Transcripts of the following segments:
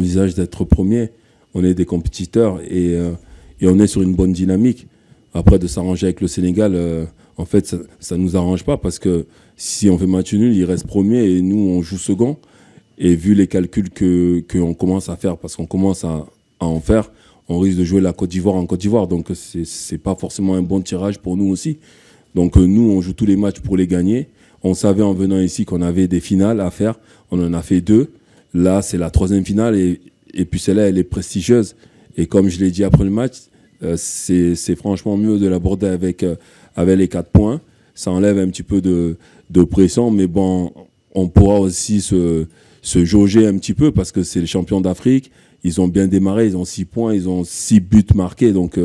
envisage d'être premier. On est des compétiteurs et on est sur une bonne dynamique. Après, de s'arranger avec le Sénégal, en fait, ça nous arrange pas parce que si on fait match nul, il reste premier et nous, on joue second. Et vu les calculs qu'on commence à faire, parce qu'on commence à en faire, on risque de jouer la Côte d'Ivoire en Côte d'Ivoire. Donc, c'est pas forcément un bon tirage pour nous aussi. Donc, nous, on joue tous les matchs pour les gagner. On savait en venant ici qu'on avait des finales à faire. On en a fait 2. Là, c'est la 3e finale et puis celle-là, elle est prestigieuse. Et comme je l'ai dit après le match, c'est franchement mieux de l'aborder avec les 4 points. Ça enlève un petit peu de pression, mais bon, on pourra aussi se jauger un petit peu parce que c'est les champions d'Afrique. Ils ont bien démarré, ils ont 6 points, ils ont 6 buts marqués, donc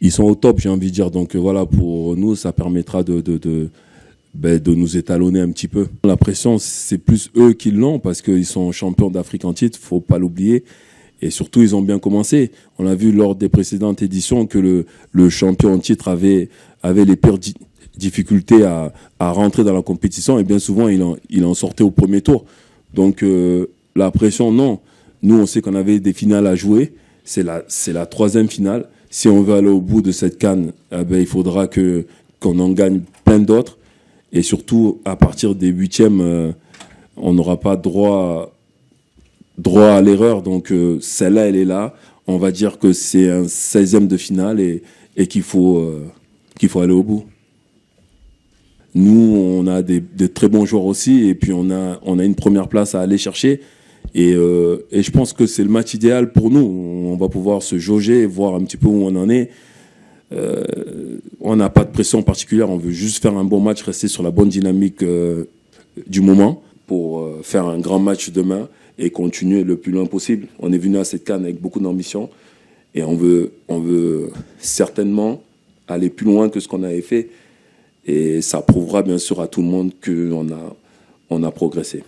ils sont au top, j'ai envie de dire. Donc voilà, pour nous, ça permettra de nous étalonner un petit peu. La pression, c'est plus eux qui l'ont parce qu'ils sont champions d'Afrique en titre, faut pas l'oublier. Et surtout, ils ont bien commencé. On a vu lors des précédentes éditions que le champion en titre avait les pires difficultés à rentrer dans la compétition et bien souvent, il en sortait au premier tour. Donc la pression, non. Nous, on sait qu'on avait des finales à jouer. C'est la 3e finale. Si on veut aller au bout de cette CAN, il faudra qu'on en gagne plein d'autres. Et surtout, à partir des 8e, on n'aura pas droit à l'erreur. Donc celle-là, elle est là. On va dire que c'est un 16e de finale et qu'il faut aller au bout. Nous, on a des très bons joueurs aussi et puis on a une première place à aller chercher. Et je pense que c'est le match idéal pour nous. On va pouvoir se jauger, voir un petit peu où on en est. On n'a pas de pression particulière, on veut juste faire un bon match, rester sur la bonne dynamique du moment pour faire un grand match demain et continuer le plus loin possible. On est venu à cette CAN avec beaucoup d'ambition et on veut certainement aller plus loin que ce qu'on avait fait et ça prouvera bien sûr à tout le monde qu'on a progressé.